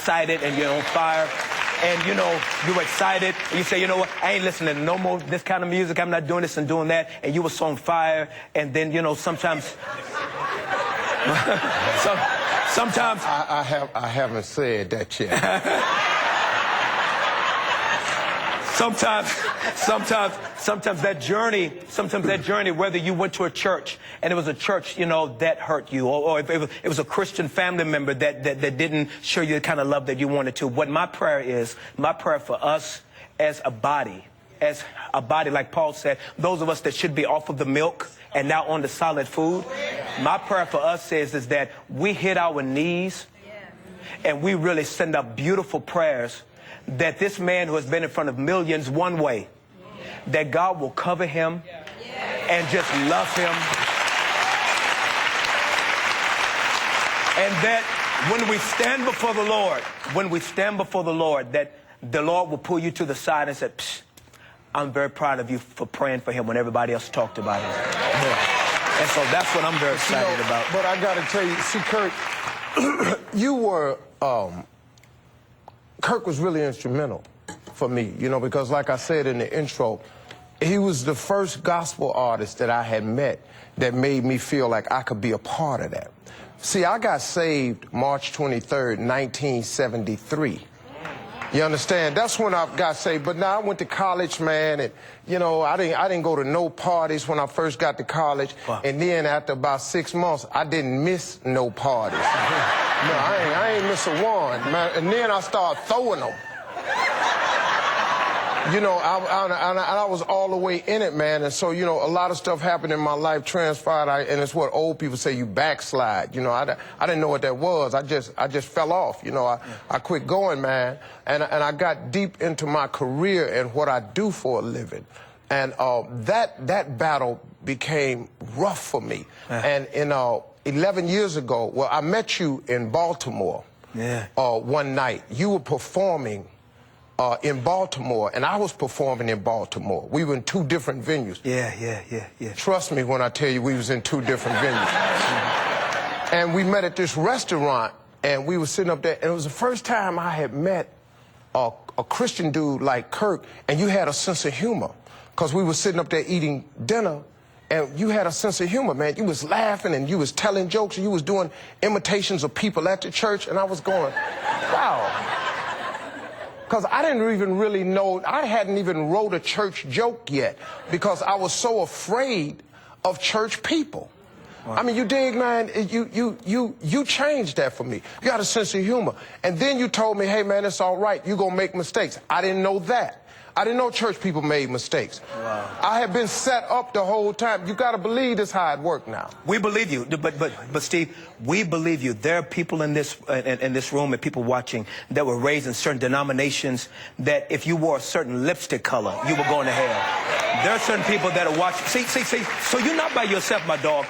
excited and you're on fire. And, you know, you're excited. And you say, you know what, I ain't listening to no more this kind of music. I'm not doing this and doing that. And you were so on fire. And then, you know, sometimes... sometimes... I haven't said that yet. Sometimes that journey, whether you went to a church and it was a church, you know, that hurt you, or if it was a Christian family member that didn't show you the kind of love that you wanted to. What my prayer for us as a body, like Paul said, those of us that should be off of the milk and now on the solid food, my prayer for us is that we hit our knees and we really send up beautiful prayers that this man who has been in front of millions one way, that God will cover him and just love him. And that when we stand before the Lord, that the Lord will pull you to the side and say, Psh, I'm very proud of you for praying for him when everybody else talked about him. Yeah. And so that's what I'm very excited about. But I got to tell you, see, Kirk, you were... Kirk was really instrumental for me, you know, because like I said in the intro, he was the first gospel artist that I had met that made me feel like I could be a part of that. See, I got saved March 23rd, 1973. You understand? That's when I got saved. But now I went to college, man, and, you know, I didn't go to no parties when I first got to college. Wow. And then after about 6 months, I didn't miss no parties. No, I ain't miss a one, man. And then I started throwing them. You know, I was all the way in it, man. And so, you know, a lot of stuff happened in my life, transpired, and it's what old people say, you backslide. You know, I didn't know what that was. I just fell off. You know, I quit going, man. And I got deep into my career and what I do for a living. And that battle became rough for me. And in 11 years ago, well, I met you in Baltimore one night. You were performing in Baltimore, and I was performing in Baltimore. We were in two different venues. Yeah. Trust me when I tell you we was in two different venues. And we met at this restaurant, and we were sitting up there, and it was the first time I had met a Christian dude like Kirk, and you had a sense of humor, because we were sitting up there eating dinner, and you had a sense of humor, man. You was laughing, and you was telling jokes, and you was doing imitations of people at the church, and I was going, wow. Because I didn't even really know, I hadn't even wrote a church joke yet, because I was so afraid of church people. Wow. I mean, you dig, man, you changed that for me. You got a sense of humor. And then you told me, hey, man, it's all right. You're going to make mistakes. I didn't know that. I didn't know church people made mistakes. Wow. I had been set up the whole time. You got to believe this how it worked now. We believe you, but Steve, we believe you. There are people in this room and people watching that were raised in certain denominations that if you wore a certain lipstick color, you were going to hell. There are certain people that are watching. See. So you're not by yourself, my dog.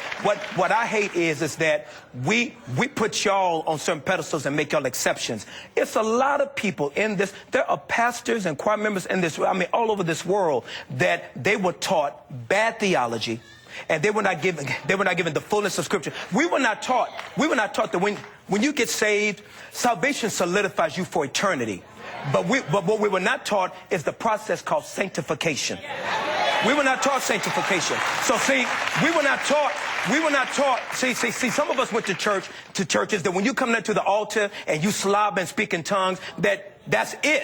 What I hate is that we put y'all on certain pedestals and make y'all exceptions. It's a lot of people in this. There are pastors and choir members in this. I mean, all over this world, that they were taught bad theology, and they were not given the fullness of Scripture. We were not taught that when you get saved, salvation solidifies you for eternity. But what we were not taught is the process called sanctification. We were not taught sanctification. So see, we were not taught. See, some of us went to churches that when you come to the altar and you slob and speak in tongues, that's it.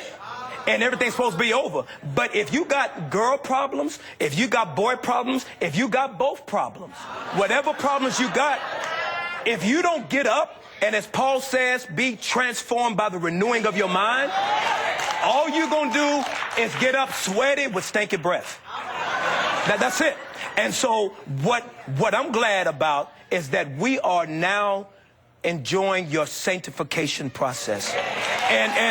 And everything's supposed to be over. But if you got girl problems, if you got boy problems, if you got both problems, whatever problems you got, if you don't get up, and as Paul says, be transformed by the renewing of your mind, all you're going to do is get up sweaty with stinky breath. That's it. And so what I'm glad about is that we are now enjoying your sanctification process. And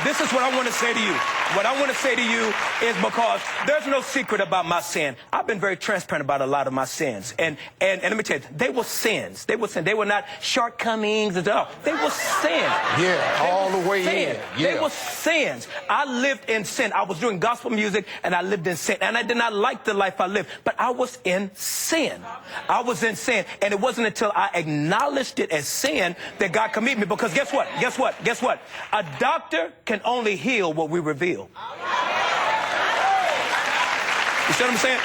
this is what I want to say to you. What I want to say to you is, because there's no secret about my sin. I've been very transparent about a lot of my sins. And let me tell you, they were sins. They were sins. They were not shortcomings at all. They were sins. Yeah, all the way in. Yeah. They were sins. I lived in sin. I was doing gospel music, and I lived in sin. And I did not like the life I lived. But I was in sin. I was in sin. And it wasn't until I acknowledged acknowledged it as sin, that God can meet me. Because guess what? Guess what? Guess what? A doctor can only heal what we reveal. You see what I'm saying?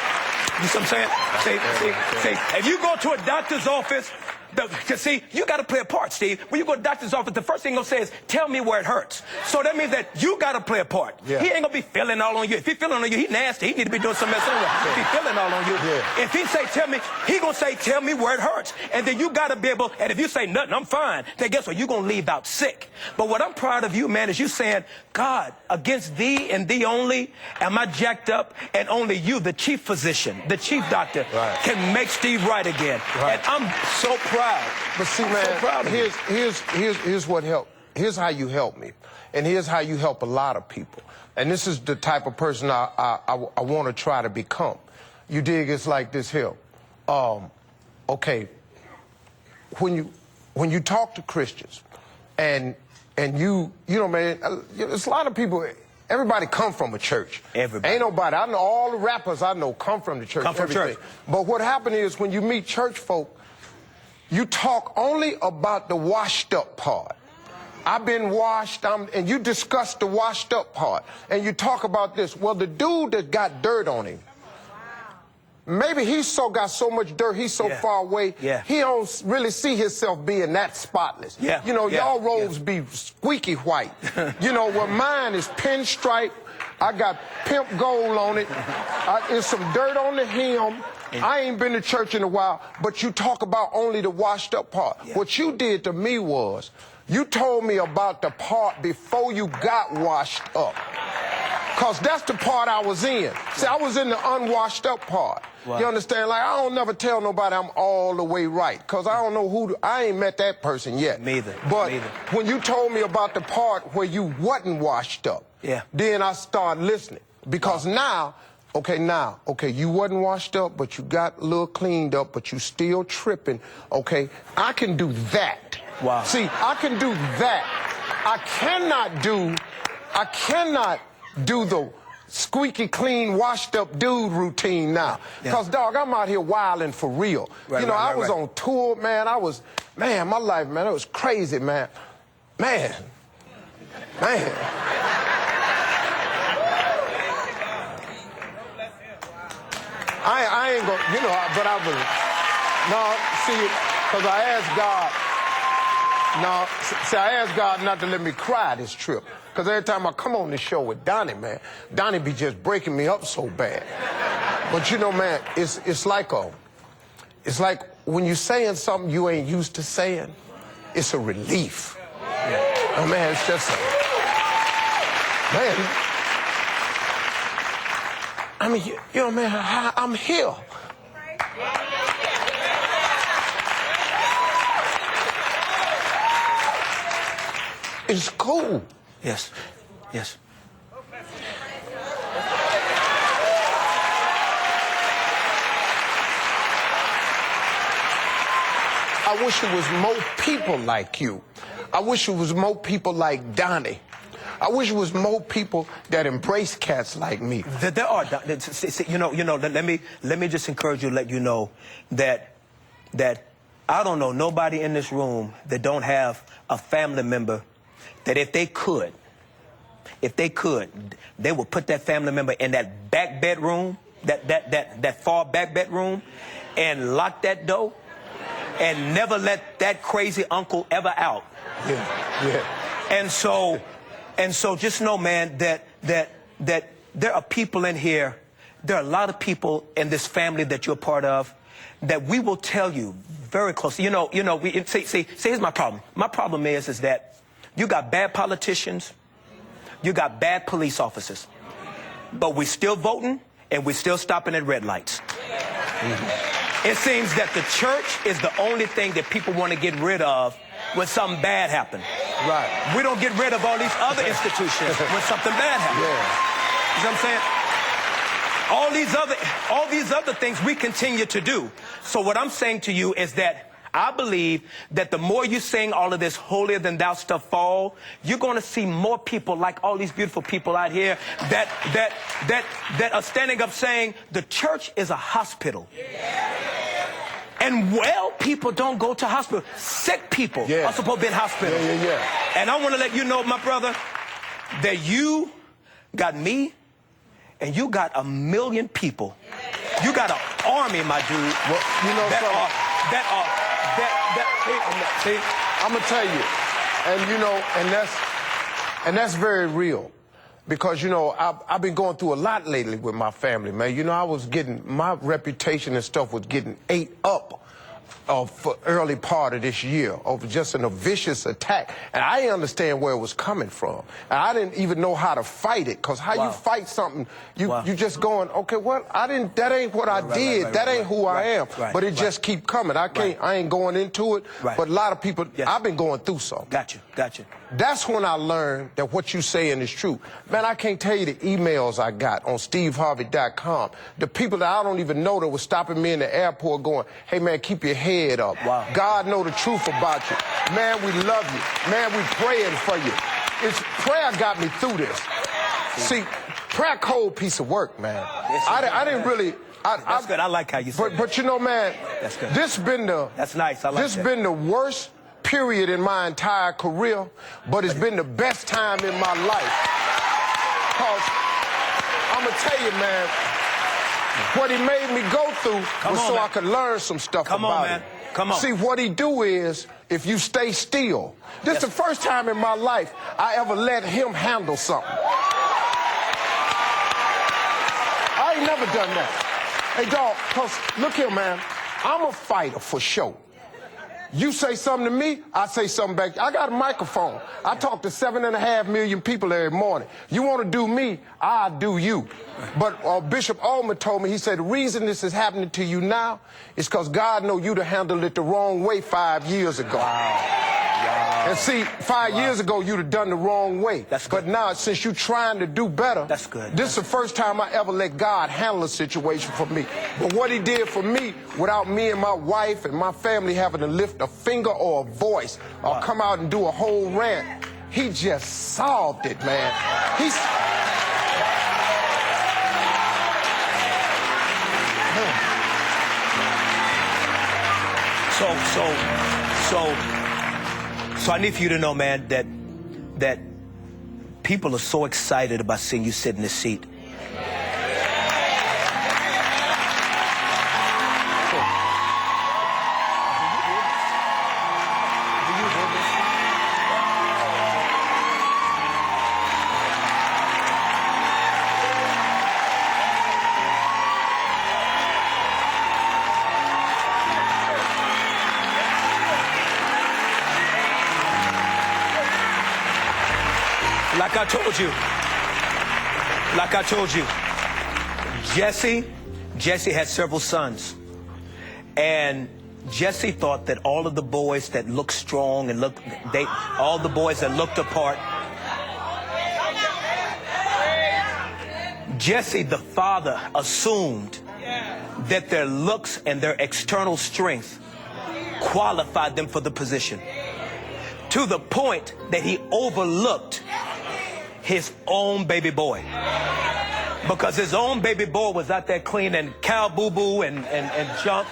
You see what I'm saying? See, if you go to a doctor's office, see, you got to play a part, Steve. When you go to the doctor's office, the first thing he's going to say is, tell me where it hurts. So that means that you got to play a part. Yeah. He ain't going to be feeling all on you. If he feeling on you, he nasty. He need to be doing something else anyway. If he feeling all on you. Yeah. If he say, tell me, he going to say, tell me where it hurts. And then you got to be able, and if you say nothing, I'm fine, then guess what? You're going to leave out sick. But what I'm proud of you, man, is you saying, God, against thee and thee only am I jacked up, and only you, the chief physician, the chief doctor, can make Steve right again. And I'm so proud. But see, man, here's what helped. Here's how you help me, and here's how you help a lot of people. And this is the type of person I want to try to become. You dig? It's like this here. Okay, when you talk to Christians, and you know, man, there's a lot of people. Everybody come from a church. Everybody. Ain't nobody. I know all the rappers I know come from the church. Come from church. But what happened is when you meet church folk, you talk only about the washed up part. I've been washed, and you discuss the washed up part. And you talk about this. Well, the dude that got dirt on him, maybe he got so much dirt, he's so far away, he don't really see himself being that spotless. You know, y'all robes be squeaky white. You know, well, mine is pinstripe. I got pimp gold on it. There's some dirt on the hem. I ain't been to church in a while, but you talk about only the washed up part. What you did to me was, you told me about the part before you got washed up. Because that's the part I was in. See, I was in the unwashed up part. You understand? Like, I don't never tell nobody I'm all the way right. Because I don't know I ain't met that person yet. Me either. But when you told me about the part where you wasn't washed up, then I started listening. Because now, you wasn't washed up, but you got a little cleaned up, but you still tripping. Okay, I can do that. Wow. See, I can do that. I cannot do the squeaky clean, washed up dude routine now. Because, dog, I'm out here wilding for real. You know, I was on tour, man. My life, man, it was crazy, man. Man. I ain't gonna, you know, but I was, because I asked God not to let me cry this trip. Because every time I come on this show with Donnie, man, Donnie be just breaking me up so bad. But you know, man, it's like when you're saying something you ain't used to saying, it's a relief. Oh, man, it's just, man, I mean, you know, man, I'm here. It's cool. Yes. I wish it was more people like you. I wish it was more people like Donnie. I wish it was more people that embrace cats like me. There are. You know. Let me just encourage you, let you know that I don't know nobody in this room that don't have a family member that if they could, they would put that family member in that back bedroom, that far back bedroom, and lock that door, and never let that crazy uncle ever out. And so just know, man, that there are people in here, there are a lot of people in this family that you're a part of, that we will tell you very closely. See, here's my problem. My problem is that you got bad politicians, you got bad police officers, but we're still voting and we're still stopping at red lights. It seems that the church is the only thing that people want to get rid of when something bad happens. We don't get rid of all these other institutions when something bad happens. You know what I'm saying? All these other things we continue to do. So what I'm saying to you is that I believe that the more you sing all of this holier than thou stuff fall, you're going to see more people like all these beautiful people out here that are standing up saying the church is a hospital. And well people don't go to hospital. Sick people are supposed to be in hospital. And I want to let you know, my brother, that you got me and you got 1 million people. You got an army, my dude. Well, you know, see, I'm gonna tell you, and you know, and that's very real, because you know I've been going through a lot lately with my family, man. You know, I was getting, my reputation and stuff was getting ate up for early part of this year over just a vicious attack, and I didn't understand where it was coming from, and I didn't even know how to fight it, because how you fight something, you just going, okay, what, that ain't what I did, that ain't who I am, but it just keep coming. I ain't going into it, but a lot of people, I've been going through something. Got you. That's when I learned that what you saying is true. Man, I can't tell you the emails I got on steveharvey.com. The people that I don't even know that were stopping me in the airport going, hey, man, keep your head up. God know the truth about you. Man, we love you. Man, we praying for you. Prayer got me through this. See, prayer cold piece of work, man. I didn't really... That's good. I like how you say that. But you know, man, that's good. This been the... That's nice. I like this been the worst period in my entire career, but it's been the best time in my life. Because I'm going to tell you, man, what he made me go through was so I could learn some stuff about it. Come on. See, what he do is, if you stay still, this is the first time in my life I ever let him handle something. I ain't never done that. Hey, dog, because look here, man, I'm a fighter for sure. You say something to me, I say something back. I got a microphone. I talk to 7.5 million people every morning. You want to do me, I'll do you. But Bishop Ullman told me, he said, the reason this is happening to you now is because God know you to handle it the wrong way 5 years ago. And see, 5 years ago, you'd have done the wrong way. But now, since you're trying to do better, this is the first time I ever let God handle a situation for me. But what he did for me, without me and my wife and my family having to lift a finger or a voice or come out and do a whole rant, he just solved it, man. So I need for you to know, man, that people are so excited about seeing you sit in this seat. Like I told you, Jesse had several sons, and Jesse thought that all of the boys that looked strong and all the boys that looked apart, Jesse, the father, assumed that their looks and their external strength qualified them for the position, to the point that he overlooked his own baby boy, because his own baby boy was out there cleaning cow boo-boo and junk,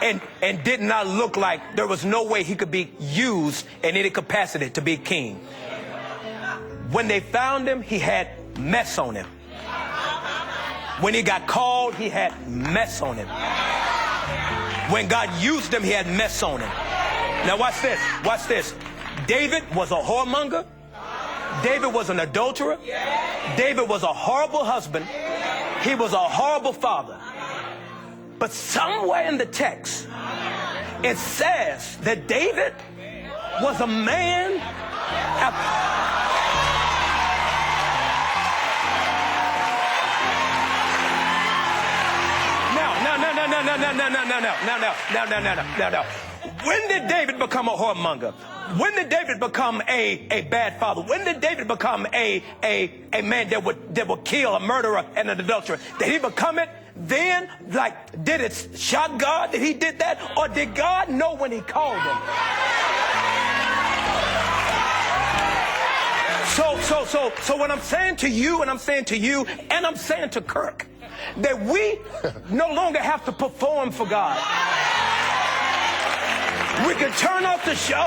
and did not look like there was no way he could be used in any capacity to be king. When they found him, he had mess on him. When he got called, he had mess on him. When God used him, he had mess on him. Now watch this, watch this. David was a whoremonger. David was an adulterer. David was a horrible husband. He was a horrible father. But somewhere in the text, it says that David was a man Now. When did David become a whoremonger? When did David become a bad father? When did David become a man that would kill, a murderer and an adulterer? Did he become it then? Like, did it shock God that he did that? Or did God know when he called him? So what I'm saying to you, and I'm saying to you, and I'm saying to Kirk, that we no longer have to perform for God. We can turn off the show.